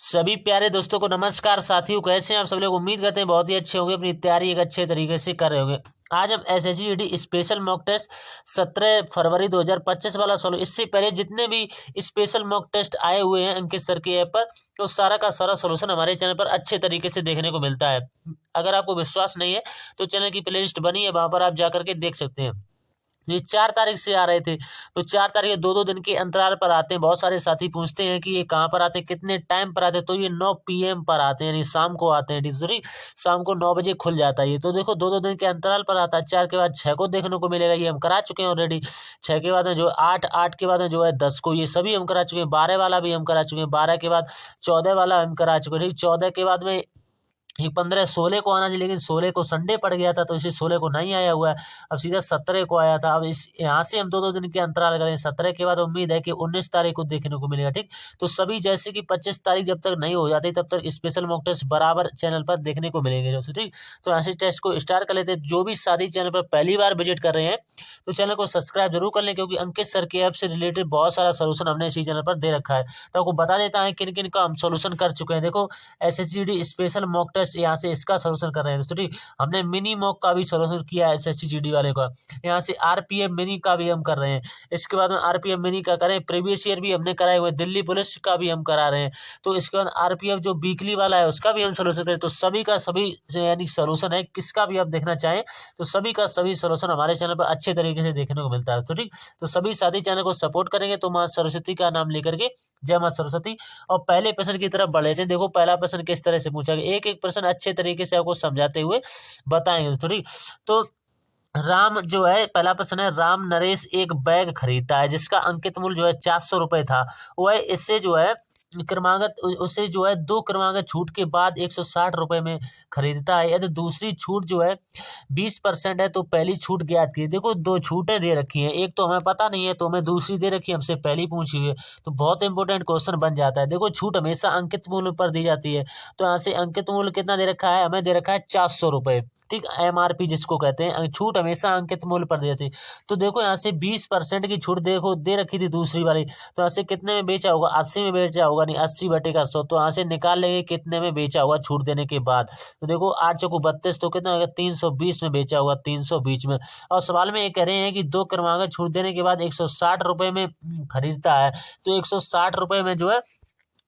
सभी प्यारे दोस्तों को नमस्कार। साथियों, कैसे हैं आप सब लोग? उम्मीद करते हैं बहुत ही अच्छे होंगे, अपनी तैयारी एक अच्छे तरीके से कर रहे होंगे। आज हम एसएससी स्पेशल मॉक टेस्ट 17 फरवरी 2025 वाला सोल्व। इससे पहले जितने भी स्पेशल मॉक टेस्ट आए हुए हैं अंकित सर के ऐप पर, तो सारा का सारा सोल्यूशन हमारे चैनल पर अच्छे तरीके से देखने को मिलता है। अगर आपको विश्वास नहीं है तो चैनल की प्लेलिस्ट बनी है, वहां पर आप जाकर के देख सकते हैं। ये 4 तारीख से आ रहे थे, तो 4 तारीख 2-2 दिन के अंतराल पर आते हैं। बहुत सारे साथी पूछते हैं कि ये कहाँ पर आते हैं, कितने टाइम पर आते हैं, तो ये 9 PM पर आते हैं, यानी शाम को आते हैं। सॉरी, शाम को 9 बजे खुल जाता है ये। तो देखो 2-2 दिन के अंतराल पर आता है। 4 के बाद 6 को देखने को मिलेगा, ये हम करा चुके हैं ऑलरेडी। 6 के बाद में जो 8, 8 के बाद में जो है 10 को, ये सभी हम करा चुके हैं। 12 वाला भी हम करा चुके हैं। 12 के बाद 14 वाला हम करा चुके हैं। ठीक, 14 के बाद में ये 15 16 को आना चाहिए, लेकिन 16 को संडे पड़ गया था, तो इसी 16 को नहीं आया हुआ है। अब सीधा 17 को आया था। अब इस यहाँ से हम 2-2 दिन के अंतराल करें। 17 के बाद उम्मीद है कि 19 तारीख को देखने को मिलेगा। ठीक, तो सभी जैसे कि 25 तारीख जब तक नहीं हो जाती तब तक स्पेशल मॉक टेस्ट बराबर चैनल पर देखने को मिलेंगे दोस्तों। ठीक, तो ऐसे टेस्ट को स्टार्ट कर लेते हैं। जो भी साथी चैनल पर पहली बार विजिट कर रहे हैं तो चैनल को सब्सक्राइब जरूर कर लें, क्योंकि अंकित सर के ऐप से रिलेटेड बहुत सारा सोल्यूशन हमने इसी चैनल पर दे रखा है। तो आपको बता देता है किन किन का हम सोल्यूशन कर चुके हैं। देखो, एसएससी स्पेशल मॉक टेस्ट, यहाँ से इसका सोल्यूशन कर रहे हैं दोस्तों। ठीक, हमने मिनी मॉक का भी सोल्यूशन किया है एसएससी वाले का। यहाँ से आरपीएफ मिनी का भी हम कर रहे हैं। इसके बाद में आरपीएफ मिनी का करें, प्रीवियस ईयर भी हमने कराए हुए, दिल्ली पुलिस का भी हम करा रहे हैं। तो इसके बाद आरपीएफ जो वीकली वाला है उसका भी हम सोल्यूशन करें। तो सभी का सभी यानी सोल्यूशन है, किसका भी आप देखना चाहें तो सभी का सभी सोल्यूशन हमारे चैनल पर अच्छे तरीके से देखने को मिलता है। तो ठीक, तो सभी साथी चैनल को सपोर्ट करेंगे तो माँ सरस्वती का नाम लेकर के जय माँ सरस्वती। और पहले प्रश्न की तरफ बढ़ लेते हैं। देखो, पहला प्रश्न किस तरह से पूछा गया, एक एक प्रश्न अच्छे तरीके से आपको समझाते हुए बताएंगे। थोड़ी तो राम जो है, पहला प्रश्न है, राम नरेश एक बैग खरीदता है जिसका अंकित मूल्य जो है 400 रुपए था। वह इससे जो है क्रमागत उसे जो है 2 क्रमागत छूट के बाद 160 रुपए में खरीदता है। यदि दूसरी छूट जो है 20% है तो पहली छूट ज्ञात की। देखो, 2 छूटें दे रखी हैं, एक तो हमें पता नहीं है, तो हमें दूसरी दे रखी है, हमसे पहली पूछी हुई है। तो बहुत इंपॉर्टेंट क्वेश्चन बन जाता है। देखो, छूट हमेशा अंकित मूल्य पर दी जाती है, तो यहाँ से अंकित मूल्य कितना दे रखा है, हमें दे रखा है 400 रुपए। ठीक, एमआरपी जिसको कहते हैं, छूट हमेशा अंकित मूल्य पर दी जाती है। तो देखो, यहाँ से 20% की छूट देखो दे रखी थी दूसरी वाली, तो यहाँ से कितने में बेचा होगा, 80 में बेचा होगा, नहीं 80/100, तो यहाँ से निकाल लेंगे कितने में बेचा होगा छूट देने के बाद। तो देखो 8 चौको 32, तो कितना होगा, 320 में बेचा होगा, 320 में। और सवाल में ये कह रहे हैं कि 2 क्रमागत छूट देने के बाद 160 रुपए में खरीदता है, तो 160 रुपए में जो है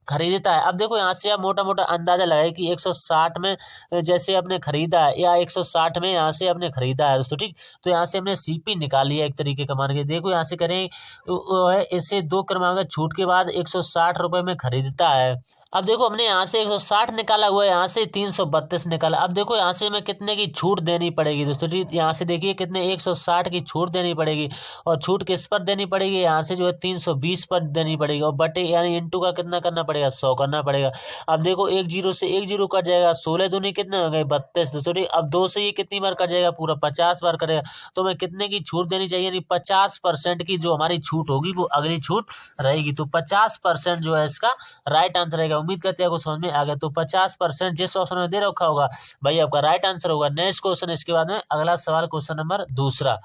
खरीदता है। अब देखो, यहाँ से आप मोटा मोटा अंदाजा लगाए कि 160 में जैसे आपने खरीदा है, या 160 में यहाँ से आपने खरीदा है दोस्तों। ठीक, तो यहाँ से हमने सीपी निकाल लिया एक तरीके का मान के। देखो, यहाँ से करें इसे 2 क्रमागत छूट के बाद 160 रुपए में खरीदता है। अब देखो, हमने यहाँ से 160 निकाला हुआ है, यहाँ से 332 निकाला। अब देखो, यहाँ से हमें कितने की छूट देनी पड़ेगी दोस्तों। ठीक, यहाँ से देखिए कितने 160 की छूट देनी पड़ेगी, और छूट किस पर देनी पड़ेगी, यहाँ से जो है 320 पर देनी पड़ेगी, और बटे यानी इंटू का कितना करना पड़ेगा, 100 करना पड़ेगा। अब देखो, 1 जीरो से 1 जीरो कट जाएगा, 16 दूनी कितने हो गए, 32 दोस्तों। ठीक, अब 2 से ये कितनी बार कट जाएगा, पूरा 50 बार कटेगा। तो हमें कितने की छूट देनी चाहिए, यानी 50% की जो हमारी छूट होगी वो अगली छूट रहेगी। तो 50% जो है इसका राइट आंसर रहेगा। उम्मीद करते हैं आपको समझ में आ गया। तो 50% जिस ऑप्शन में दे रखा होगा भाई आपका राइट आंसर होगा। नेक्स्ट क्वेश्चन, इसके बाद में अगला सवाल, क्वेश्चन नंबर दूसरा।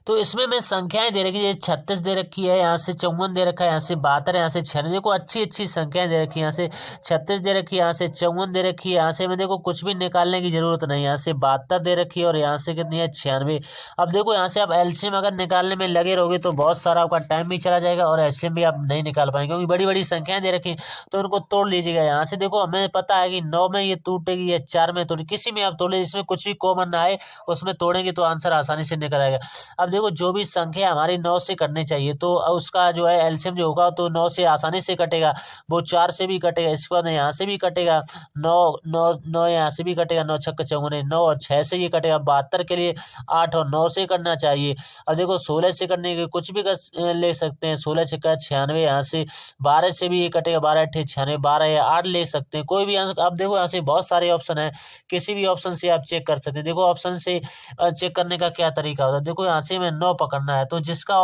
तो इसमें मैं संख्याएं दे रखी है, 36 दे रखी है, यहाँ से 54 दे रखा है, यहाँ से 72 है, यहाँ से 96। देखो, अच्छी अच्छी संख्याएं दे रखी है। यहाँ से 36 दे रखी है, यहाँ से 54 दे रखी है, यहाँ से मैं देखो कुछ भी निकालने की जरूरत नहीं, यहाँ से 72 दे रखी है, और यहाँ से कितनी है, 96। अब देखो, यहाँ से आप एलसीएम अगर निकालने में लगे रहोगे तो बहुत सारा आपका टाइम भी चला जाएगा, और एलसीएम भी आप नहीं निकाल पाएंगे, क्योंकि बड़ी बड़ी संख्याएं दे रखी है, तो उनको तोड़ लीजिएगा। यहाँ से देखो, हमें पता है कि 9 में ये टूटेगी या 4 में टूटेगी, किसी में आप तोड़े, इसमें कुछ भी कॉमन ना आए उसमें तोड़ेंगे तो आंसर आसानी से निकल आएगा। अब देखो, जो भी संख्या हमारी 9 से कटनी चाहिए, तो उसका जो है एलसीएम जो होगा तो 9 से आसानी से कटेगा, वो 4 से भी कटेगा, इसके बाद यहाँ से भी कटेगा, 9 यहाँ से भी कटेगा, 9 छक्के 54, 9 और 6 से ये कटेगा। 72 के लिए 8 और 9 से करना चाहिए। अब देखो, 16 से करने के कुछ भी ले सकते हैं, 16 छक्का 96, यहाँ से 12 से भी ये कटेगा, 12 अट्ठे 96, 12 या 8 ले सकते हैं, कोई भी आंसर। अब देखो, यहाँ से बहुत सारे ऑप्शन है, किसी भी ऑप्शन से आप चेक कर सकते हैं। देखो, ऑप्शन से चेक करने का क्या तरीका होता है, देखो यहाँ यहाँ से हमें 9 पकड़ना है। तो जिसका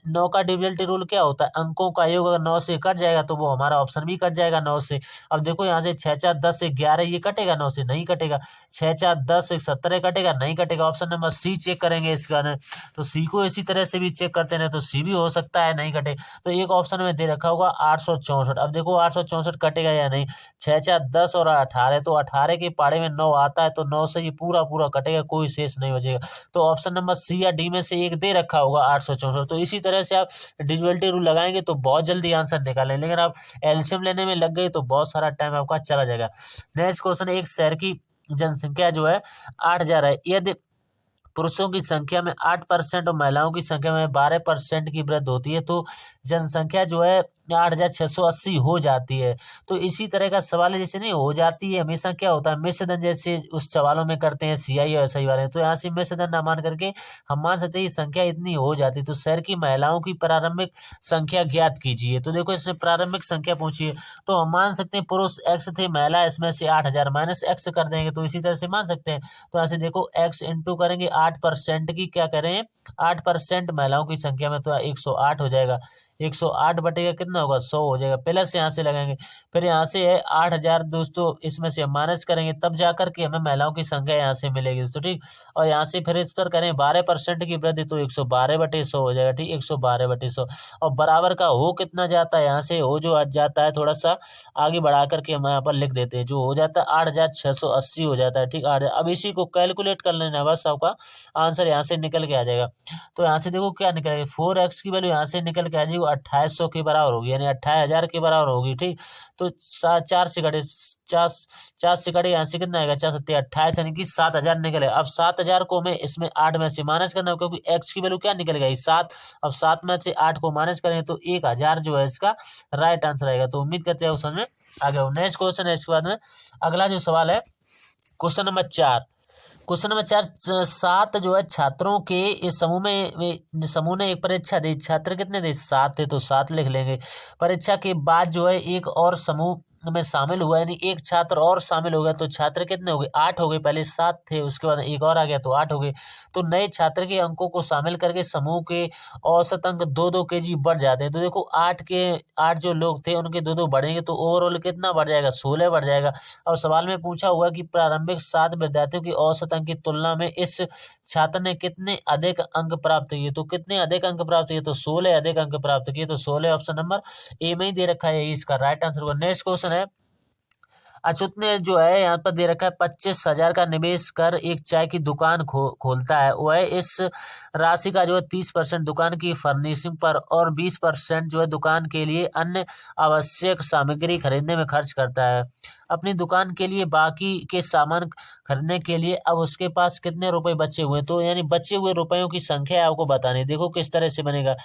9 का डिविजिबिलिटी रूल क्या होता है, अंकों का योग अगर 9 से कट जाएगा तो वो हमारा ऑप्शन भी कट जाएगा 9 से। अब देखो यहाँ से 6 4 10 11 ये कटेगा 9 से, नहीं कटेगा। 6 4 10 17 कटेगा, नहीं कटेगा। ऑप्शन नंबर सी चेक करेंगे इसके बाद। तो सी को इसी तरह से भी चेक करते हैं, तो सी भी हो सकता है नहीं कटे। तो एक ऑप्शन में दे रखा होगा 864। अब देखो 864 कटेगा या नहीं। 6 4 10 और 18, तो 18 के पाड़े में 9 आता है, तो 9 से ये पूरा पूरा कटेगा, कोई शेष नहीं बचेगा। तो ऑप्शन नंबर सी या डी में से एक दे रखा होगा 864। तो इसी तरह से आप डिविजिबिलिटी रूल लगाएंगे तो बहुत जल्दी आंसर निकालें, लेकिन आप एलसीएम लेने में लग गई तो बहुत सारा टाइम आपका चला जाएगा। नेक्स्ट क्वेश्चन, एक शहर की जनसंख्या जो है 8000 है। यदि पुरुषों की संख्या में 8% और महिलाओं की संख्या में 12% की वृद्धि होती है तो जनसंख्या जो है 8680 हो जाती है। तो इसी तरह का सवाल है, जैसे नहीं हो जाती है, हमेशा क्या होता है मिश्रधन, जैसे उस सवालों में करते हैं सीआई और एसआई वाले। तो यहाँ से मिश्रधन ना मान करके हम मान सकते हैं कि संख्या इतनी हो जाती है। तो शहर की महिलाओं की प्रारंभिक संख्या ज्ञात कीजिए। तो देखो इसमें प्रारंभिक संख्या पूछी है, तो हम मान सकते हैं पुरुष एक्स थे, महिला इसमें से 8000 माइनस एक्स कर देंगे, तो इसी तरह से मान सकते हैं। तो यहाँ से देखो एक्स इंटू करेंगे 8% की, क्या करें 8% महिलाओं की संख्या में, तो 108 हो जाएगा। 108 बटेगा कितना होगा 100 हो जाएगा। प्लस यहाँ से लगाएंगे, फिर यहाँ से है 8000 दोस्तों, इसमें से माइनस करेंगे तब जाकर के हमें महिलाओं की संख्या यहाँ से मिलेगी दोस्तों, ठीक। और यहाँ से फिर इस पर करें 12% की वृद्धि, तो 112/100 हो जाएगा, ठीक। 112/100 और बराबर का हो कितना जाता है, यहाँ से हो जो आ जाता है थोड़ा सा आगे बढ़ा करके हम यहाँ पर लिख देते हैं, जो हो जाता है 8680 हो जाता है, ठीक। अब इसी को कैलकुलेट कर लेना, बस आपका आंसर यहाँ से निकल के आ जाएगा। तो यहाँ से देखो क्या निकलेगा, 4x की वैल्यू यहाँ से निकल के आ जाएगी 2800 के बराबर होगी, यानी 28000 के बराबर होगी, ठीक। तो 4 से कटे 4 से कटे, यहाँ से कितना आएगा 4 7 28, यानी कि 7000 निकलेगा। अब 7000 को हमें इसमें 8 में से माइनस करना है, क्योंकि x की वैल्यू क्या निकल गई 7। अब 7 में से 8 को माइनस करें तो 1000 जो है इसका राइट आंसर आएगा। तो उम्मीद करते हैं समझ में आ गया। नेक्स्ट क्वेश्चन है इसके बाद में अगला जो सवाल है क्वेश्चन नंबर 4। क्वेश्चन नंबर 4, 7 जो है छात्रों के इस समूह ने एक परीक्षा दी। छात्र कितने थे 7 थे, तो 7 लिख लेंगे। परीक्षा के बाद जो है एक और समूह में शामिल हुआ, यानी एक छात्र और शामिल हो गया, तो छात्र कितने हो गए 8 हो गए। पहले 7 थे, उसके बाद एक और आ गया तो 8 हो गए। तो नए छात्र के अंकों को शामिल करके समूह के औसत अंक 2-2 kg बढ़ जाते हैं। तो देखो 8 जो लोग थे उनके 2-2 बढ़ेंगे, तो ओवरऑल कितना बढ़ जाएगा 16 बढ़ जाएगा। और सवाल में पूछा हुआ कि प्रारंभिक 7 विद्यार्थियों की औसत अंक की तुलना में इस छात्र ने कितने अधिक अंक प्राप्त किए। तो कितने अधिक अंक प्राप्त किए, तो 16 अधिक अंक प्राप्त किए। तो 16 ऑप्शन नंबर ए में ही दे रखा है, इसका राइट आंसर होगा। नेक्स्ट क्वेश्चन है, अच्युत ने जो है यहाँ पर दे रखा है 25,000 का निवेश कर एक चाय की दुकान खोलता है। वह इस राशि का जो है 30% दुकान की फर्निशिंग पर और 20% जो है दुकान के लिए अन्य आवश्यक सामग्री खरीदने में खर्च करता है। अपनी दुकान के लिए बाकी के सामान खरीदने के लिए अब उसके पास कितने रुपए बचे हुए हैं। तो यानी बचे हुए रुपयों की संख्या आपको बतानी। देखो किस तरह से बनेगा,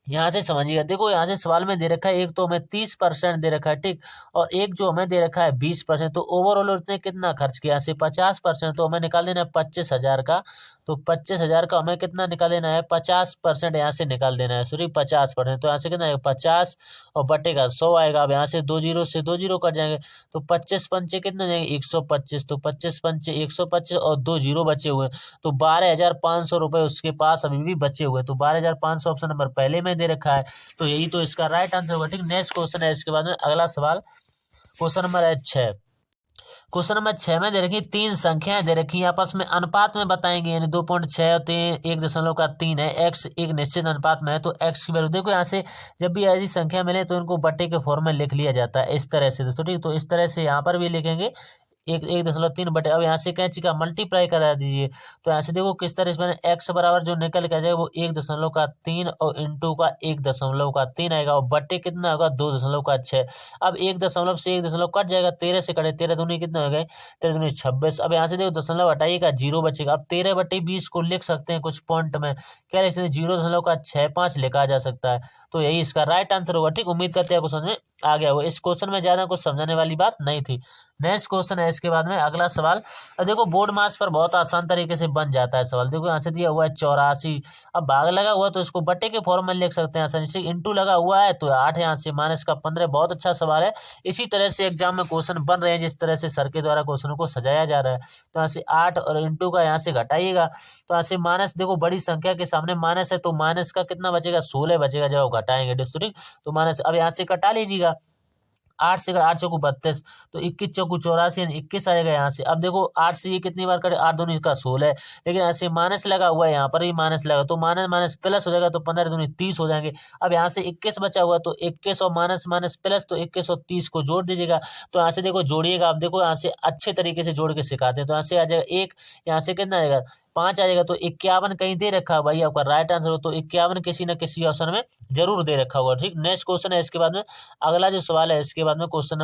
यहाँ से समझिएगा। देखो यहाँ से सवाल में दे रखा है, एक तो हमें 30% दे रखा है, ठीक। और एक जो हमें दे रखा है 20%। तो ओवरऑल उसने कितना खर्च किया, से 50%। तो हमें निकाल देना है 25,000 का। तो 25,000 का हमें कितना निकाल देना है 50% यहाँ से निकाल देना है, सॉरी 50%। तो यहाँ से कितना आएगा 50 और बटेगा 100 आएगा। अब यहाँ से 2 जीरो से 2 जीरो कट जाएंगे, तो 25 पंचे कितने जाएंगे 125। तो 25 पंचे 125 और 2 जीरो बचे हुए, तो 12,500 रुपए उसके पास अभी भी बचे हुए। तो 12,500 ऑप्शन नंबर पहले में दे रखा है, तो यही तो इसका राइट आंसर होगा, ठीक। नेक्स्ट क्वेश्चन है इसके बाद में अगला सवाल क्वेश्चन नंबर 6। क्वेश्चन नंबर 6 में दे रखी 3 संख्याएं दे रखी, आपस में अनुपात में बताएंगे, यानी 2.6 और 1.3 है। एक्स एक निश्चित अनुपात में है, तो एक्स की वैल्यू देखो यहाँ से जब भी ऐसी संख्या मिले तो इनको बट्टे के फॉर्म में लिख लिया जाता है इस तरह से दोस्तों, ठीक। तो इस तरह से यहाँ पर भी लिखेंगे 1.3 बटे। अब यहाँ से कैंची का मल्टीप्लाई करा दीजिए, तो यहाँ से देखो किस तरह से एक्स बराबर जो निकल के आ जाएगा वो 1.3 और इंटू का 1.3 आएगा, और बटे कितना होगा 2.6। अब 1 से 1 कट जाएगा, 13 से कटे 13 दूनी कितना हो गए 13 दूनी 26। अब यहाँ से देखो दशमलव हटाइएगा 0 बचेगा। अब 13/20 को लिख सकते हैं कुछ पॉइंट में, क्या लिख सकते हैं 0.65 लिखा जा सकता है। तो यही इसका राइट आंसर होगा, ठीक। उम्मीद करते हैं आपको समझ में आ गया वो। इस क्वेश्चन में ज्यादा कुछ समझाने वाली बात नहीं थी। नेक्स्ट क्वेश्चन है इसके बाद में अगला सवाल। अब देखो बोर्ड मार्क्स पर बहुत आसान तरीके से बन जाता है सवाल। देखो यहाँ से दिया हुआ है 84। अब भाग लगा हुआ है तो इसको बटे के फॉर्म में लिख सकते हैं आसानी से। इंटू लगा हुआ है तो 8 यहाँ से माइनस का 15। बहुत अच्छा सवाल है। इसी तरह से एग्जाम में क्वेश्चन बन रहे हैं जिस तरह से सर के द्वारा क्वेश्चनों को सजाया जा रहा है। तो यहाँ से 8 और इंटू का यहाँ से घटाइएगा तो यहाँ से माइनस, देखो बड़ी संख्या के सामने माइनस है तो माइनस का कितना बचेगा, 16 बचेगा जब आप घटाएंगे डिस्ट्रिक्ट तो माइनस। अब यहाँ से कटा लीजिएगा 8 से 8 चौको 32 तो 21 चौको 84 यानी 21 आएगा यहाँ से। अब देखो 8 से ये कितनी बार कटे, 8 दूनी का 16 है, लेकिन ऐसे माइनस लगा हुआ है यहाँ पर भी माइनस लगा तो माइनस माइनस प्लस हो जाएगा तो 15 दूनी 30 हो जाएंगे। अब यहाँ से 21 बचा हुआ तो 21 और माइनस माइनस प्लस तो 21 और 30 को जोड़ दीजिएगा। तो यहाँ से देखो जोड़िएगा, आप देखो यहाँ से अच्छे तरीके से जोड़ के सिखाते हैं। तो यहाँ से आ जाएगा 1, यहाँ से कितना आएगा 5 आ जाएगा तो 51 कहीं दे रखा है भाई आपका राइट आंसर हो तो 51 किसी न किसी ऑप्शन में जरूर दे रखा होगा। ठीक, नेक्स्ट क्वेश्चन है इसके बाद में अगला जो सवाल है इसके बाद में क्वेश्चन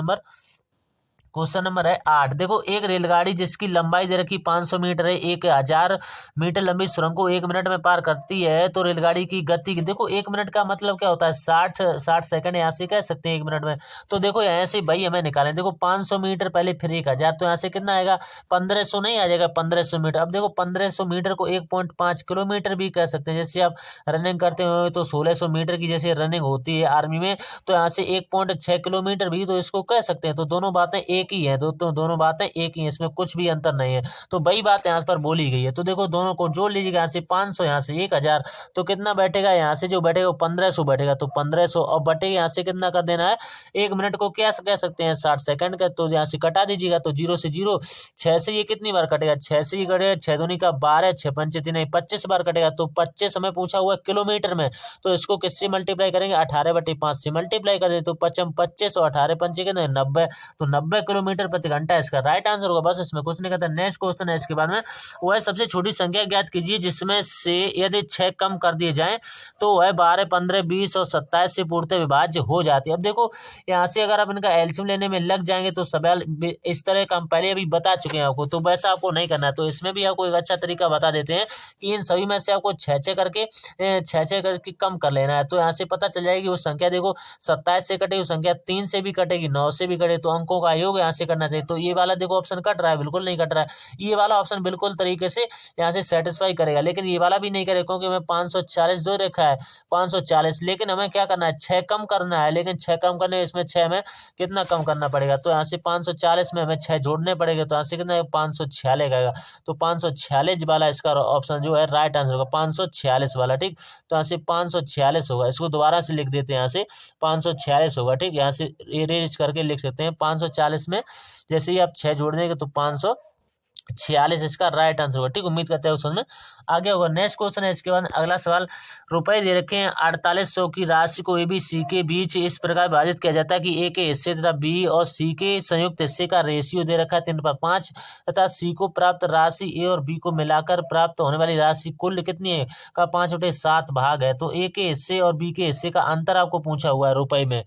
नंबर है 8। देखो एक रेलगाड़ी जिसकी लंबाई दे रखी 500 मीटर है 1000 मीटर लंबी सुरंग को 1 मिनट में पार करती है तो रेलगाड़ी की गति, देखो 1 मिनट का मतलब क्या होता है 60 सेकंड यहाँ से कह सकते हैं 1 मिनट में। तो देखो यहाँ से भाई हमें निकालें, देखो 500 मीटर पहले फिर 1000 तो यहाँ से कितना आएगा 1500 नहीं आ जाएगा 1500 मीटर। अब देखो 1500 मीटर को 1.5 किलोमीटर भी कह सकते हैं। जैसे आप रनिंग करते हो तो 1600 मीटर की जैसे रनिंग होती है आर्मी में तो यहाँ से 1.6 किलोमीटर भी तो इसको कह सकते हैं। तो दोनों बातें एक ही है, तो दोनों बातें एक ही है, इसमें कुछ भी अंतर नहीं है। तो वही बात यहाँ पर बोली गई है। तो देखो दोनों को जोड़ लीजिएगा, यहाँ से 500 यहाँ से 1000 तो कितना बैठेगा, यहाँ से जो बैठेगा वो 1500 बैठेगा तो 1500 और बटेगा यहाँ से कितना कर देना है 1 मिनट को क्या कह सकते हैं 60 सेकंड का। तो यहाँ से कटा दीजिएगा तो 0 से 0, 6 से ये कितनी बार कटेगा 6 से ये कटेगा 6 दूनी का 12, 6 पंचे 3 25 बार कटेगा। तो 25 हमें पूछा हुआ है किलोमीटर में तो इसको किससे मल्टीप्लाई करेंगे 18/5 से मल्टीप्लाई कर दे तो 25 और 18 पंचे कितने 90 तो 90 किलोमीटर प्रति घंटा इसका राइट आंसर होगा। बस इसमें कुछ नहीं कहता। नेक्स्ट क्वेश्चन है इसके बाद में वह सबसे छोटी संख्या ज्ञात कीजिए जिसमें से यदि 6 कम कर दिए जाएं तो वह 12, 15, 20 और 27 से पूर्णतः विभाज्य हो जाती है। अब देखो यहाँ से अगर आप इनका एलसीएम लेने में लग जाएंगे तो सवाल इस तरह का हम पहले अभी बता चुके हैं आपको, तो वैसा आपको नहीं करना है। तो इसमें भी आपको एक अच्छा तरीका बता देते हैं कि इन सभी में से आपको 6 करके कम कर लेना है। तो यहाँ से पता चल जाएगी वो संख्या, देखो 27 से कटेगी संख्या 3 से भी कटेगी 9 से भी कटे तो अंकों का योग यहाँ से करना चाहिए। तो ये वाला देखो ऑप्शन कट रहा है, बिल्कुल नहीं कट रहा है। ये वाला ऑप्शन बिल्कुल तरीके से यहाँ से सेटिस्फाई करेगा, लेकिन ये वाला भी नहीं करेगा क्योंकि हमें 540 दो रखा है 540, लेकिन हमें क्या करना है 6 कम करना है। लेकिन 6 कम करने इसमें 6 में कितना कम करना पड़ेगा तो यहाँ से 540 में हमें 6 जोड़ने पड़ेगा तो यहाँ से कितना 546 आएगा। तो 546 वाला इसका ऑप्शन जो है राइट आंसर होगा 546 वाला। ठीक, तो यहाँ से 546 होगा। इसको दोबारा से लिख देते हैं, यहाँ से 546 होगा। ठीक, यहाँ से रेज करके लिख सकते हैं 540 में जैसे ही आप 6 जोड़ देंगे तो 546 इसका राइट आंसर होगा। ठीक, उम्मीद करते हैं उसमें आगे होगा। नेक्स्ट क्वेश्चन है इसके बाद अगला सवाल। रुपए दे रखे हैं 4800 की राशि को ए बी सी के बीच इस प्रकार विभाजित किया जाता है कि ए के हिस्से तथा बी और सी के संयुक्त हिस्से का रेशियो दे रखा है 3/5 तथा सी को प्राप्त राशि ए और बी को मिलाकर प्राप्त होने वाली राशि कुल कितनी है का 5/7 भाग है। तो ए के हिस्से और बी के हिस्से का अंतर आपको पूछा हुआ है रुपए में।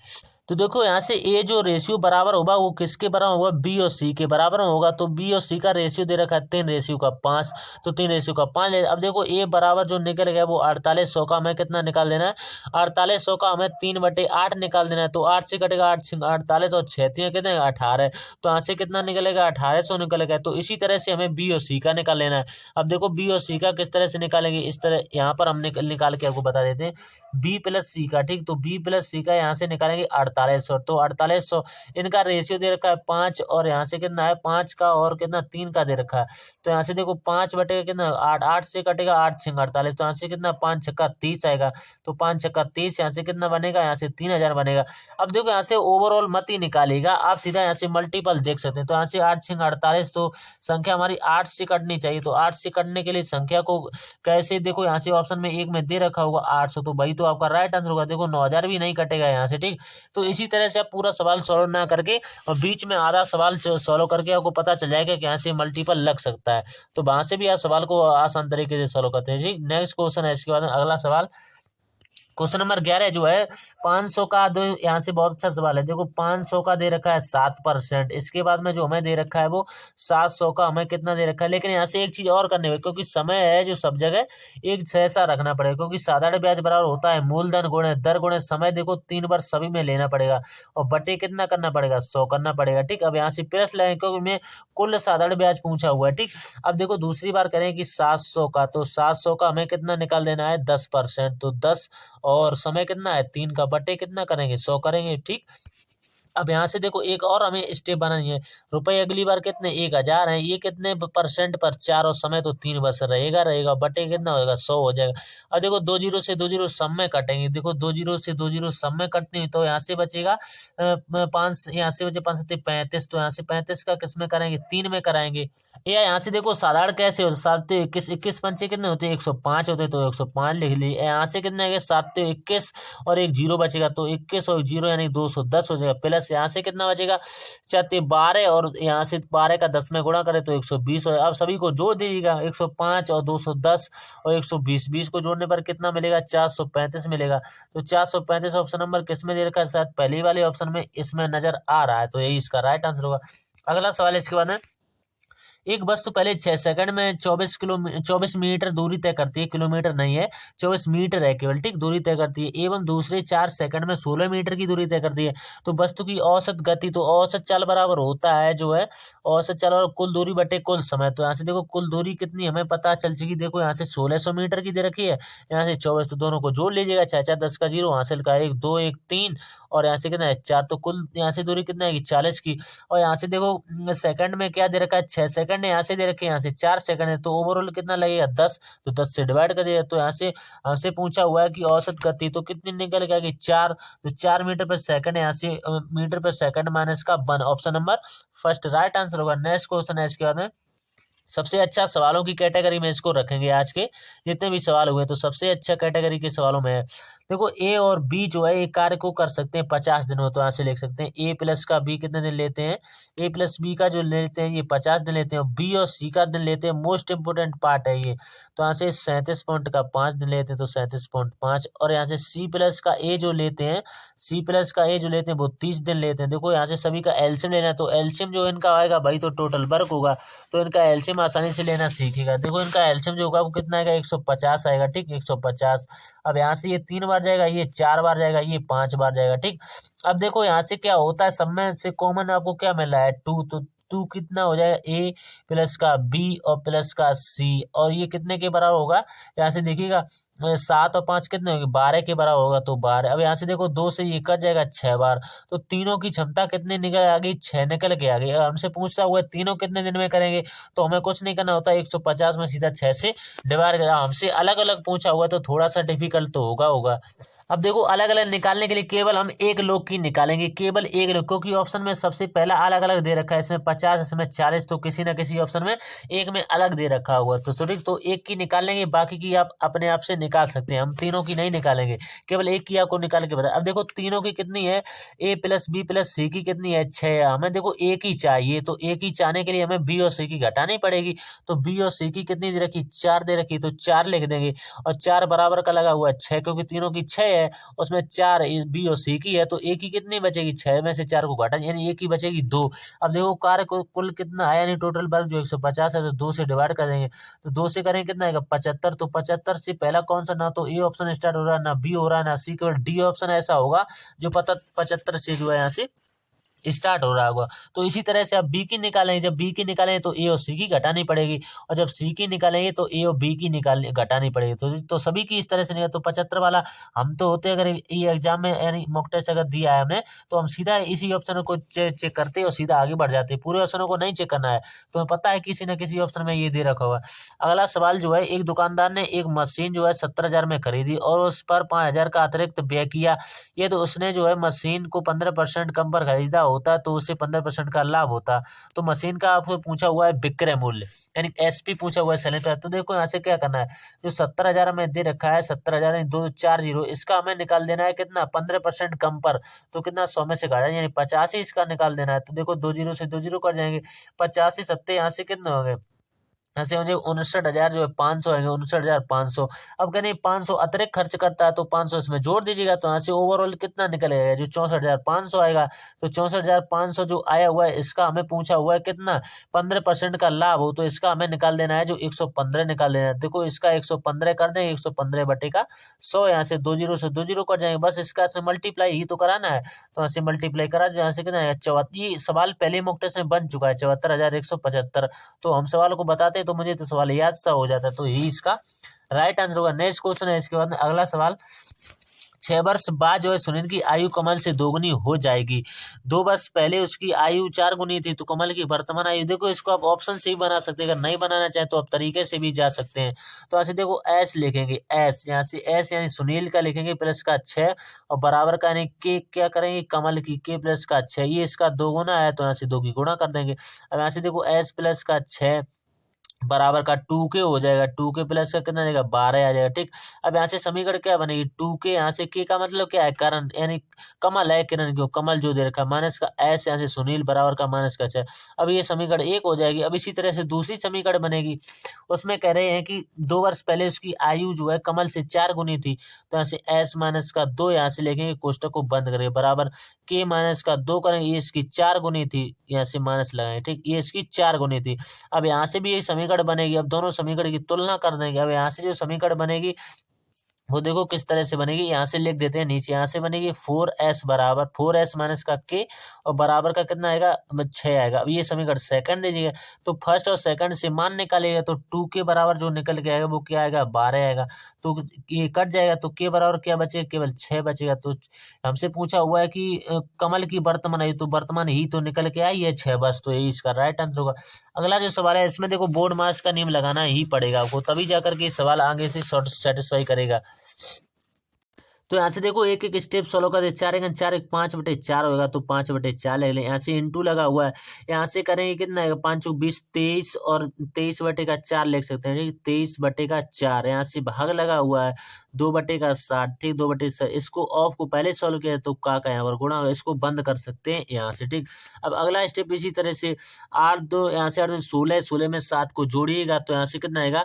तो देखो यहाँ से ए जो रेशियो बराबर होगा वो किसके बराबर होगा बी और सी के बराबर होगा। तो बी और सी का रेशियो दे रखा है 3:5 तो 3:5। अब देखो ए बराबर जो निकल गया वो 4800 का हमें कितना निकाल देना है 4800 का हमें 3/8 निकाल देना है। तो 8 से कटेगा 8 48 और 6 कितने 18 तो यहाँ से कितना निकलेगा 1800 निकलेगा। तो इसी तरह से हमें बी और सी का निकाल लेना है। अब देखो बी और सी का किस तरह से निकालेंगे, इस तरह यहाँ पर हम निकाल के आपको बता देते हैं बी प्लस सी का। ठीक, तो बी प्लस सी का यहाँ से निकालेंगे 4800 तो 4800 इनका रेशियो दे रखा है 5 और यहाँ से कितना है 5 का और कितना 3 का दे रखा है। तो यहाँ से देखो 5 बटेगा कितना 8, 8 से कटेगा 8 6 48 तो यहाँ से कितना 5 6 30 आएगा। तो 5 6 30 यहाँ से कितना बनेगा यहाँ से 3000 बनेगा। अब देखो यहाँ से ओवरऑल मत ही निकालेगा, आप सीधा यहाँ से मल्टीपल देख सकते हैं। तो यहाँ से 8 6 48 तो संख्या हमारी 8 से कटनी चाहिए। तो 8 से कटने के लिए संख्या को कैसे, देखो यहाँ से ऑप्शन में एक में दे रखा होगा 800 तो वही तो आपका राइट आंसर होगा। देखो 9000 भी नहीं कटेगा यहाँ से। ठीक, तो इसी तरह से आप पूरा सवाल सॉल्व ना करके और बीच में आधा सवाल सॉल्व करके आपको पता चल जाएगा कि यहाँ से मल्टीपल लग सकता है। तो वहां से भी आप सवाल को आसान तरीके से सॉल्व करते हैं। ठीक, नेक्स्ट क्वेश्चन है इसके बाद अगला सवाल। क्वेश्चन नंबर 11 जो है 500 का दो, यहाँ से बहुत अच्छा सवाल है। देखो 500 का दे रखा है 7%, इसके बाद में जो हमें दे रखा है वो 700 का हमें कितना दे रखा है। लेकिन यहाँ से एक चीज और करने में, क्योंकि समय है जो सब जगह एक जैसा रखना पड़ेगा, क्योंकि साधारण ब्याज बराबर होता है मूलधन गुणे दर गुणे समय। देखो 3 बार सभी में लेना पड़ेगा और बटे कितना करना पड़ेगा, 100 करना पड़ेगा। ठीक, अब यहाँ से प्लस लाएंगे क्योंकि मैं कुल साधारण ब्याज पूछा हुआ है। ठीक, अब देखो दूसरी बार करें कि 700 का, तो 700 का हमें कितना निकाल देना है 10%, तो 10 और समय कितना है 3 का, बटे कितना करेंगे 100 करेंगे। ठीक, अब यहाँ से देखो एक और हमें स्टेप बनानी है। रुपए अगली बार कितने 1000 है, ये कितने परसेंट पर 4 और समय तो 3 बस रहेगा बटे कितना होगा 100 हो जाएगा। अब देखो 2 जीरो से 2 जीरो सब में कटेंगे। देखो 2 जीरो से 2 जीरो सब में कटते हैं तो यहाँ से बचेगा 5, यहाँ से बचे 5 7 35, तो यहाँ से 35 का किस में करेंगे 3 में कराएंगे। या यहाँ से देखो साधारण कैसे होता, 7 तो 21, 21 पंचे कितने होते हैं 105 होते हैं, तो 105 लिख लिए। यहाँ से कितने आएंगे 7 तो 21 और एक जीरो बचेगा, तो 21 और जीरो यानी 210 हो जाएगा। प्लस यहाँ से कितना बचेगा 4 12 और यहाँ से 12 का 10 में गुणा करें तो 120 हो। अब सभी को जोड़ दीजिएगा 105 और 210 और 120, 20 को जोड़ने पर कितना मिलेगा 435 मिलेगा। तो 435 ऑप्शन नंबर किस में दे रखा है, शायद पहली वाले ऑप्शन में इसमें नजर आ रहा है, तो यही इसका राइट आंसर होगा। अगला सवाल इसके बाद है, एक बस तो पहले 6 सेकंड में 24 मीटर दूरी तय करती है, किलोमीटर नहीं है, 24 मीटर है केवल। ठीक, दूरी तय करती है, एवं दूसरे 4 सेकंड में 16 मीटर की दूरी तय करती है। तो वस्तु की औसत गति, तो औसत चाल बराबर होता है जो है औसत चाल और कुल दूरी बटे कुल समय। तो यहाँ से देखो कुल दूरी कितनी हमें पता चल चुकी। देखो यहाँ से 1600 मीटर की दे रखी है, यहाँ से 24, तो दोनों को जोड़ लीजिएगा 6 4 10 का 0 हासिल का 1 2 1 3 और यहाँ से कितना है 4, तो कुल यहाँ से दूरी कितना है 40 की। और यहाँ से देखो सेकंड में क्या दे रखा है 6 सेकंड है, यहाँ से दे रखे यहाँ से 4 सेकंड है, तो ओवरऑल कितना लगेगा 10, तो 10 से डिवाइड कर दिया। तो यहाँ से हमसे पूछा हुआ है कि औसत गति, तो कितनी निकल के आएगी 4, तो 4 मीटर पर सेकंड है, यहाँ से मीटर पर सेकंड माइनस का 1, option number first right answer होगा। नेक्स्ट क्वेश्चन है इसके बाद में, सबसे अच्छा सवालों की कैटेगरी में इसको रखेंगे। आज के जितने भी सवाल हुए तो सबसे अच्छा कैटेगरी के सवालों में है। देखो ए और बी जो है एक कार्य को कर सकते हैं 50 दिन में, तो यहाँ से लिख सकते हैं ए प्लस का बी कितने दिन लेते हैं, ए प्लस बी का जो लेते हैं ये 50 दिन लेते हैं, बी और सी का दिन लेते हैं। मोस्ट इंपोर्टेंट पार्ट है ये, तो यहाँ से 37 पॉइंट का 5 दिन लेते हैं, तो 37.5। और यहाँ से सी प्लस का ए जो लेते हैं, सी प्लस का ए जो लेते हैं वो 30 दिन लेते हैं। देखो यहाँ से सभी का एलसीएम लेना है, तो एलसीएम जो इनका आएगा भाई तो टोटल वर्क होगा, तो इनका एलसीएम आसानी से लेना सीखेगा। देखो इनका एलसीएम जो होगा वो कितना आएगा 150 आएगा। ठीक, 150। अब यहाँ से ये 3 बार जाएगा, ये 4 बार जाएगा, ये 5 बार जाएगा। ठीक, अब देखो यहाँ से क्या होता है, सब में से कॉमन आपको क्या मिल रहा है 2, तो 2 कितना हो जाएगा ए प्लस का बी और प्लस का सी, और ये कितने के बराबर होगा यहाँ से देखिएगा 7 और 5 कितने होंगे 12 के बराबर होगा, तो 12। अब यहाँ से देखो 2 से ये कट जाएगा 6 बार, तो तीनों की क्षमता कितनी निकल आ गई 6 निकल के आ गई। हमसे पूछता हुआ है तीनों कितने दिन में करेंगे, तो हमें कुछ नहीं करना होता 150 में सीधा 6 से डिवाइड कर। हमसे अलग अलग पूछा हुआ तो थोड़ा सा डिफिकल्ट तो होगा। अब देखो अलग अलग निकालने के लिए केवल हम एक लोग की निकालेंगे, केवल एक लोग, क्योंकि ऑप्शन में सबसे पहला अलग अलग दे रखा है, इसमें 50 इसमें 40, तो किसी ना किसी ऑप्शन में एक में अलग दे रखा हुआ, तो ठीक, तो एक की निकाल लेंगे, बाकी की आप अपने आप से निकाल सकते हैं। हम तीनों की नहीं निकालेंगे, केवल एक की आपको निकाल के बता। अब देखो तीनों की कितनी है, ए प्लस बी प्लस सी की कितनी है 6, हमें देखो एक ही चाहिए, तो एक ही चाहने के लिए हमें बी और सी की घटानी पड़ेगी। तो बी और सी की कितनी दे रखी 4 दे रखी, तो 4 लिख देंगे, और 4 बराबर का लगा हुआ है 6, क्योंकि तीनों की 6 है, उसमें 4 बी और सी की है, तो एक ही कितनी बचेगी 6 में से 4 को घटा यानी एक ही बचेगी 2। अब देखो कार्य को कुल कितना आया, यानी टोटल वर्क जो 150 है, तो 2 से डिवाइड कर देंगे, तो 2 से करेंगे कितना आएगा 75। तो 75 से पहला कौन सा, ना तो ए ऑप्शन स्टार्ट हो रहा है, ना बी हो रहा है, ना सी, केवल डी ऑप्शन ऐसा होगा जो 75 से जो है यहाँ से स्टार्ट हो रहा होगा। तो इसी तरह से आप बी की निकालेंगे, जब बी की निकालेंगे तो ए और सी की घटानी पड़ेगी, और जब सी की निकालेंगे तो ए और बी की घटानी पड़ेगी। तो सभी की इस तरह से निकाल, तो 75 वाला हम तो होते अगर ये एग्जाम में यानी मॉक टेस्ट अगर दिया है हमने, तो हम सीधा इसी ऑप्शन को चेक करते हैं और सीधा आगे बढ़ जाते हैं, पूरे ऑप्शनों को नहीं चेक करना है। तो हमें पता है किसी न किसी ऑप्शन में ये दे रखा हुआ। अगला सवाल जो है, एक दुकानदार ने एक मशीन जो है 70,000 में खरीदी और उस पर 5,000 का अतिरिक्त व्यय किया। ये तो उसने जो है मशीन को 15% कम पर खरीदा होता तो उससे 15% का लाभ होता। तो मशीन का आपको पूछा हुआ है विक्रय मूल्य, यानी एसपी पूछा हुआ है सेलेक्ट। तो देखो यहाँ से क्या करना है, जो 70,000 में दे रखा है 70,000 2 4 0, इसका हमें निकाल देना है कितना 15% कम पर, तो कितना 100 में से घटा यानी 85 इसका निकाल देना है। तो देखो 2 0 से 2 0 कर जाएंगे, 85 सत्ते यहाँ से कितने हो गए यहाँ से मुझे 59,000 जो है 500 आएंगे, 59,500। अब कहने 500 अतिरिक्त खर्च करता है तो 500 इसमें जोड़ दीजिएगा, तो यहाँ से ओवरऑल कितना निकलेगा, जो 64,500 आएगा। तो 64,500 जो आया हुआ है, इसका हमें पूछा हुआ है कितना, 15% का लाभ हो, तो इसका हमें निकाल देना है, जो 115 निकाल देना है। देखो इसका 115 कर देंगे, 115 बटे का 100, यहाँ से 2 जीरो से 2 जीरो कर जाएंगे, बस इसका से मल्टीप्लाई ही तो कराना है। तो यहाँ से मल्टीप्लाई करा, यहाँ से कितना है 74। ये सवाल पहले मॉक टेस्ट में बन चुका है, 74,175। तो हम सवाल को बताते हैं तो मुझे तो सवाल याद सा हो जाता है, तो यही इसका राइट आंसर होगा। नेक्स्ट क्वेश्चन है, इसके बाद में अगला सवाल, 6 वर्ष बाद जो है सुनील की आयु कमल से दोगुनी हो जाएगी। 2 वर्ष पहले उसकी आयु 4 गुनी थी, तो कमल की वर्तमान आयु, देखो इसको आप ऑप्शन से ही बना सकते हैं, अगर नहीं बनाना चाहें तो आप तरीके से भी जा सकते हैं। तो ऐसे देखो एस लिखेंगे, एस यहाँ से एस यानी सुनील का लिखेंगे प्लस का 6, और बराबर का यानी के क्या करेंगे, कमल की के प्लस का 6, ये इसका 2 गुना है, तो यहाँ से 2 की गुणा कर देंगे। अब यहाँ से देखो एस प्लस का 6 बराबर का 2k हो जाएगा, 2k प्लस का कितना देगा 12 आ जाएगा, ठीक। अब यहाँ से समीकरण क्या बनेगी, 2k, यहाँ से k का मतलब क्या है, करण यानी कमल है, किरण क्यों, कमल जो दे रखा है, माइनस का s यहाँ से सुनील बराबर का माइनस का 6। अब ये समीकरण 1 हो जाएगी। अब इसी तरह से दूसरी समीकरण बनेगी, उसमें कह रहे हैं कि 2 वर्ष पहले उसकी आयु जो है कमल से 4 गुनी थी, तो यहाँ से s माइनस का 2 यहाँ से लिखेंगे, कोष्टक को बंद करेंगे, बराबर k माइनस का 2 करेंगे, ये इसकी 4 गुनी थी, यहाँ से माइनस लगाएंगे, ठीक, ये इसकी 4 गुनी थी। अब यहाँ से भी यही समीकरण बनेगी, अब दोनों समीकरण की तुलना कर देंगे। अब यहाँ से जो समीकरण बनेगी वो देखो किस तरह से बनेगी, यहाँ से लिख देते हैं नीचे, यहाँ से बनेगी 4s बराबर 4s माइनस का k, और बराबर का कितना आएगा 6 आएगा। अब ये समीकरण सेकंड दीजिएगा, तो फर्स्ट और सेकंड से मान निकालेगा, तो 2 के बराबर जो निकल के आएगा वो क्या आएगा 12 आएगा, तो ये कट जाएगा, तो k बराबर क्या बचेगा, केवल 6 बचेगा। तो हमसे पूछा हुआ है कि कमल की वर्तमान आयु, तो वर्तमान ही तो निकल के आई है 6, बस, तो यही इसका राइट आंसर होगा। अगला जो सवाल है, इसमें देखो बोर्ड मार्क्स का नियम लगाना ही पड़ेगा आपको, तभी जाकर के सवाल आगे से सेटिस्फाई करेगा। तो यहाँ से देखो एक एक स्टेप सोल्व कर दे, 4 एक 5/4 होगा, तो 5/4 ले लें। यहाँ से इंटू लगा हुआ है, यहाँ से करेंगे कितना है 5 20 23, और 23/4 लिख सकते हैं, ठीक, 23/4। यहाँ से भाग लगा हुआ है 2/60, ठीक, 2/60। इसको ऑफ को पहले सोल्व किया तो का यहाँ पर गुणा, इसको बंद कर सकते हैं यहाँ से, ठीक। अब अगला स्टेप इसी तरह से 8 2 यहाँ से 8 16, 16 में 7 को जोड़िएगा, तो यहाँ से कितना आएगा,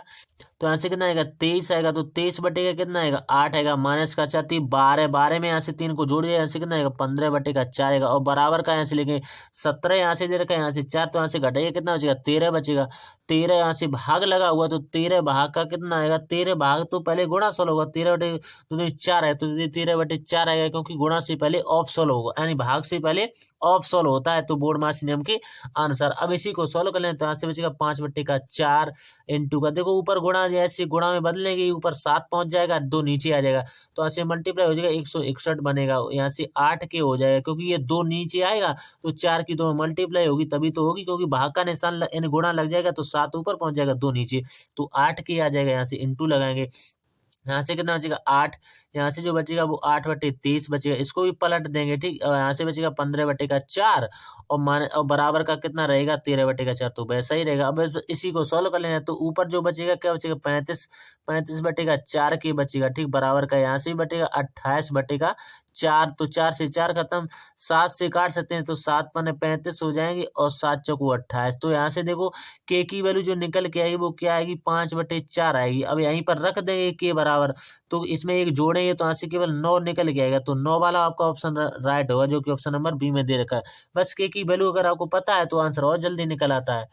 तो यहाँ से कितना आएगा 23 आएगा, तो 23/का कितना आएगा 8 आएगा, माइनस का 4 12, 12 में यहाँ से 3 को जोड़ दिया, यहाँ से कितना आएगा 15/4 आएगा, और बराबर का यहाँ से लेंगे 17, यहाँ से दे रखा है यहाँ से 4, तो यहाँ से घटेगा कितना बचेगा 13 बचेगा। 13 यहाँ से भाग लगा हुआ, तो 13 भाग का कितना आएगा, 13 भाग तो पहले गुणा सोल्व होगा, 13/4 है, तो 13/4 आएगा, क्योंकि गुणा से पहले ऑफ सोल्व होगा, यानी भाग से पहले ऑफ सोल्व होता है, तो बोर्ड मास नियम के अनुसार। अब इसी को सोल्व कर लें, तो यहाँ से बचेगा 5/4 इंटू का, देखो ऊपर गुणा जैसे गुणा में बदलेंगे, ऊपर 7 पहुंच जाएगा, 2 नीचे आ जाएगा, तो यहाँ से मल्टीप्लाई हो जाएगा 161 बनेगा, यहाँ से 8 के हो जाएगा, क्योंकि ये 2 नीचे आएगा, तो 4 की 2 मल्टीप्लाई होगी तभी तो होगी, क्योंकि भाग का निशान यानी गुणा लग जाएगा, तो 7 ऊपर पहुंच जाएगा, 2 नीचे, तो 8 के आ जाएगा, यहाँ से इंटू लगाएंगे, यहाँ से कितना बचेगा 8, यहाँ से जो बचेगा वो 8/23 बचेगा, इसको भी पलट देंगे, ठीक, और यहाँ से बचेगा 15/4, और मान और बराबर का कितना रहेगा 13/4, तो वैसा ही रहेगा। अब इसी को सॉल्व कर लेना, तो ऊपर जो बचेगा क्या बचेगा 35/4 के बचेगा, ठीक, बराबर का यहाँ से भी बचेगा 28/4, तो 4 से 4 खत्म, 7 से काट सकते हैं, तो 7 पने 35 हो जाएंगे, और 7 चौको 28, तो यहाँ से देखो के की वैल्यू जो निकल के आएगी वो क्या आएगी 5/4 आएगी। अब यहीं पर रख देंगे के बराबर, तो इसमें एक जोड़ेंगे तो यहाँ से केवल 9 निकल के आएगा, तो 9 वाला आपका ऑप्शन राइट होगा, जो कि ऑप्शन नंबर बी में दे रखा है। बस के की वैल्यू अगर आपको पता है तो आंसर और जल्दी निकल आता है।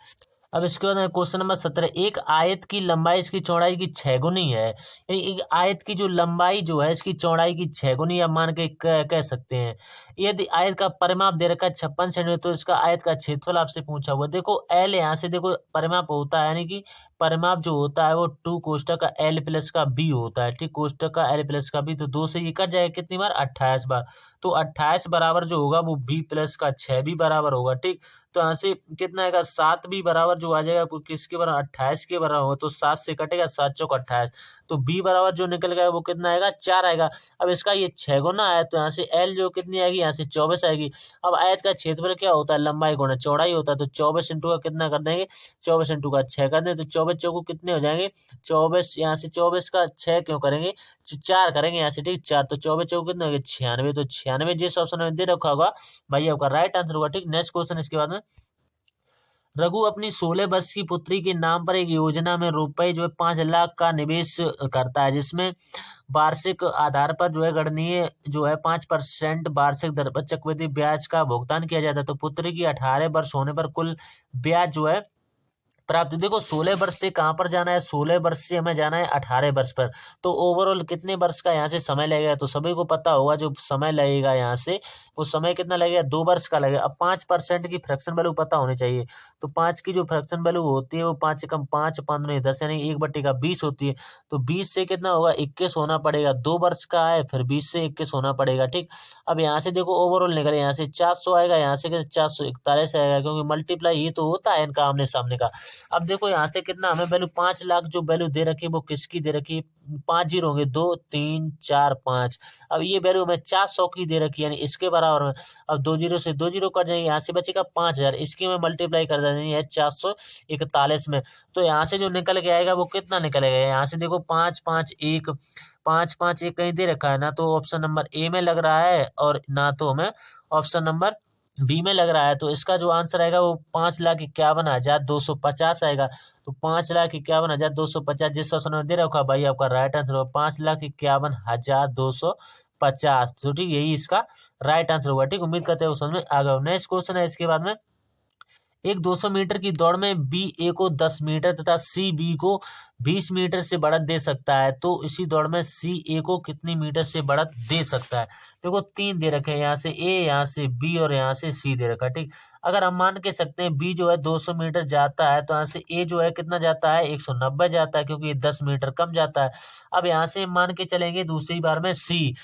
अब इसके बाद क्वेश्चन नंबर 17, एक आयत की लंबाई इसकी चौड़ाई की 6 गुनी है, यानी एक आयत की जो लंबाई जो है इसकी चौड़ाई की 6 गुनी आप मान के कह सकते हैं। यदि आयत का परिमाप दे रखा है 56 सेंटीमीटर, तो इसका आयत का क्षेत्रफल आपसे पूछा हुआ, देखो एल यहाँ से देखो परिमाप होता है, यानी कि परिमाप जो होता है वो 2 कोष्टक का एल प्लस का बी होता है, ठीक, कोष्टक का एल प्लस का बी, तो 2 से ये कट जाएगा कितनी बार 28 बार, तो 28 बराबर जो होगा वो बी प्लस का 6 भी बराबर होगा, ठीक। तो यहाँ से कितना आएगा 7 भी बराबर जो आ जाएगा आपको किसके बराबर 28 के बराबर होगा, तो 7 से कटेगा 7 चौक 28, तो बी बराबर जो निकल गया वो कितना आएगा 4 आएगा। अब इसका ये 6 गुना है, तो यहाँ से एल जो कितनी आएगी यहाँ से 24 आएगी। अब आयत का क्षेत्रफल क्या होता है लंबाई गुणा चौड़ाई होता है, तो 24 इंटू का कितना कर देंगे 24 इंटू का 6 कर देंगे, तो 24 चौको कितने हो जाएंगे 24, यहाँ से 24 का 6 क्यों करेंगे 4 करेंगे यहाँ से, ठीक 4, तो 24 चौको कितने हो गए 96, तो 96 जिस ऑप्शन में दे रखा होगा भाई आपका राइट आंसर होगा, ठीक। नेक्स्ट क्वेश्चन इसके बाद में रघु अपनी 16 वर्ष की पुत्री के नाम पर एक योजना में रुपए जो है 5 लाख का निवेश करता है, जिसमें वार्षिक आधार पर जो है गणनीय जो है 5% वार्षिक दर पर चक्रवृद्धि ब्याज का भुगतान किया जाता है। तो पुत्री की 18 वर्ष होने पर कुल ब्याज जो है प्राप्त, देखो 16 वर्ष से कहाँ पर जाना है, 16 वर्ष से हमें जाना है 18 वर्ष पर। तो ओवरऑल कितने वर्ष का यहाँ से समय लगेगा, तो सभी को पता होगा जो समय लगेगा यहाँ से, वो समय कितना लगेगा, 2 वर्ष का लगेगा। अब 5% की फ्रैक्शन वैल्यू पता होनी चाहिए। तो 5 की जो फ्रैक्शन वैल्यू होती है वो 5 से कम 5, 5 नहीं 10 यानी 1/20 होती है। तो 20 से कितना होगा, 21 होना पड़ेगा। 2 वर्ष का है, फिर 20 से 21 होना पड़ेगा। ठीक, अब यहाँ से देखो ओवरऑल निकले, यहाँ से 400 आएगा, यहाँ से 441 आएगा, क्योंकि मल्टीप्लाई ये तो होता है इनका आमने सामने का। अब देखो यहाँ से कितना हमें वैल्यू 5 लाख जो वैल्यू दे रखी है वो किसकी दे रखी है, 5 जीरो होंगे, 2 3 4 5। अब ये वैल्यू हमें 400 की दे रखी है, यानी इसके बराबर में। अब 2 जीरो से 2 जीरो कट जाएंगे, यहाँ से बचेगा 5000, इसकी हमें मल्टीप्लाई कर देनी है 441 में। तो यहाँ से जो निकल के आएगा वो कितना निकलेगा, यहाँ से देखो 551, 551 कहीं दे रखा है ना, तो ऑप्शन नंबर ए में लग रहा है, और ना तो हमें ऑप्शन नंबर बी में लग रहा है। तो इसका जो आंसर आएगा वो 5,51,250 आएगा। तो 5,51,250 जिस ऑप्शन में दे रखा है भाई आपका राइट आंसर होगा 5,51,250। तो ठीक, यही इसका राइट आंसर होगा। ठीक, उम्मीद करते हैं वो समझ में आ गया। नेक्स्ट क्वेश्चन है इसके बाद में, एक 200 मीटर की दौड़ में बी ए को 10 मीटर तथा सी बी को 20 मीटर से बढ़त दे सकता है, तो इसी दौड़ में सी ए को कितनी मीटर से बढ़त दे सकता है। देखो 3 दे रखे हैं, यहाँ से ए, यहाँ से बी और यहाँ से सी दे रखा है। ठीक, अगर हम मान के सकते हैं बी जो है 200 मीटर जाता है, तो यहाँ से ए जो है कितना जाता है, 190 जाता है, क्योंकि 10 मीटर कम जाता है। अब यहाँ से मान के चलेंगे दूसरी बार में सी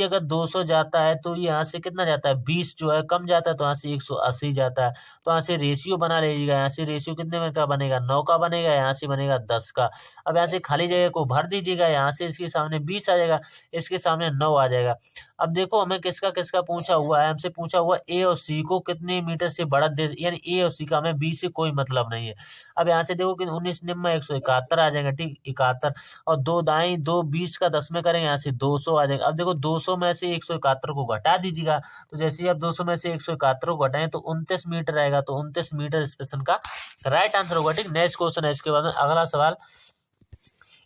अगर 200 जाता है तो यहाँ से कितना जाता है, 20 जो है कम जाता है, तो यहाँ से 180 जाता है। तो यहाँ से रेशियो बना लीजिएगा, यहाँ से रेशियो कितने में का बनेगा, 9 का बनेगा, यहाँ से बनेगा 10 का। अब यहाँ से खाली जगह को भर दीजिएगा, यहाँ से इसके सामने 20 आ जाएगा, इसके सामने 9 आ जाएगा। अब देखो हमें किसका किसका पूछा हुआ है, हमसे पूछा हुआ ए और सी को कितने मीटर से बढ़त दे, यानी ए और सी का, हमें बी से कोई मतलब नहीं है। अब यहाँ से देखो कि 19 निम्न 171 आ जाएगा। ठीक, 71 और 2 दाएं 2 20 का 10 में करेंगे, यहाँ से 200 आ जाएगा। अब देखो 200 में से 171 को घटा दीजिएगा, तो जैसे ही आप 200 में से 171 को घटाएं तो 29 मीटर आएगा। तो 29 मीटर इस प्रश्न का राइट आंसर होगा। ठीक, नेक्स्ट क्वेश्चन है इसके बाद में अगला सवाल,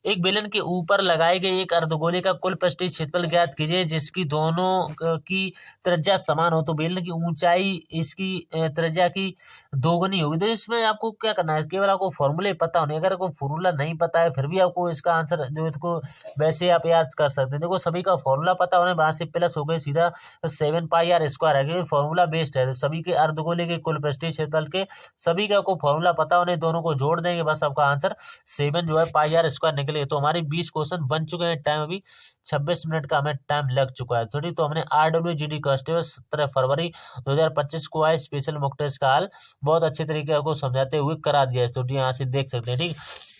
एक बेलन के ऊपर लगाए गए एक अर्धगोले का कुल पृष्ठीय क्षेत्रफल ज्ञात कीजिए जिसकी दोनों की त्रिज्या समान हो। तो बेलन की ऊंचाई इसकी त्रिज्या की दोगुनी होगी। तो इसमें आपको क्या करना है, केवल आपको फॉर्मूले पता होने, अगर आपको फॉर्मूला नहीं पता है फिर भी आपको इसका आंसर जो इसको वैसे आप याद कर सकते हैं। देखो सभी का फॉर्मूला पता होने, वहां से प्लस हो गए सीधा 7πr² है, क्योंकि फॉर्मूला बेस्ड है। तो सभी के अर्धगोले के कुल पृष्ठीय क्षेत्रफल के सभी का आपको फॉर्मूला पता होने, दोनों को जोड़ देंगे, बस आपका आंसर 7 जो है πr² निकले। तो हमारे 20 क्वेश्चन बन चुके हैं। टाइम अभी 26 मिनट का हमें टाइम लग चुका है थोड़ी। तो हमने RWGD कांस्टेबल 17 फरवरी 2025 को आए स्पेशल मॉक टेस्ट का हल बहुत अच्छे तरीके को समझाते हुए करा दिया है। तो यहाँ से देख सकते हैं। ठीक,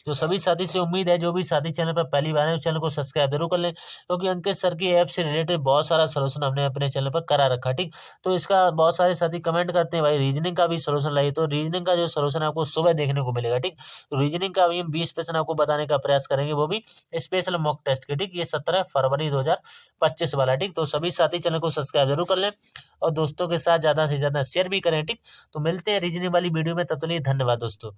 तो सभी साथी से उम्मीद है जो भी साथी चैनल पर पहली बार है चैनल को सब्सक्राइब जरूर कर लें, क्योंकि अंकित सर की ऐप से रिलेटेड बहुत सारा सोल्यूशन हमने अपने चैनल पर करा रखा। ठीक, तो इसका बहुत सारे साथी कमेंट करते हैं भाई रीजनिंग का भी सोल्यूशन लाइए, तो रीजनिंग का जो सोल्यूशन आपको सुबह देखने को मिलेगा। ठीक, तो रीजनिंग का भी हम 20% आपको बताने का प्रयास करेंगे, वो भी स्पेशल मॉक टेस्ट के। ठीक, ये 17 फरवरी 2025 वाला। ठीक, तो सभी साथी चैनल को सब्सक्राइब जरूर कर लें और दोस्तों के साथ ज्यादा से ज्यादा शेयर भी करें। ठीक, तो मिलते हैं रीजनिंग वाली वीडियो में, तब तक के लिए धन्यवाद दोस्तों।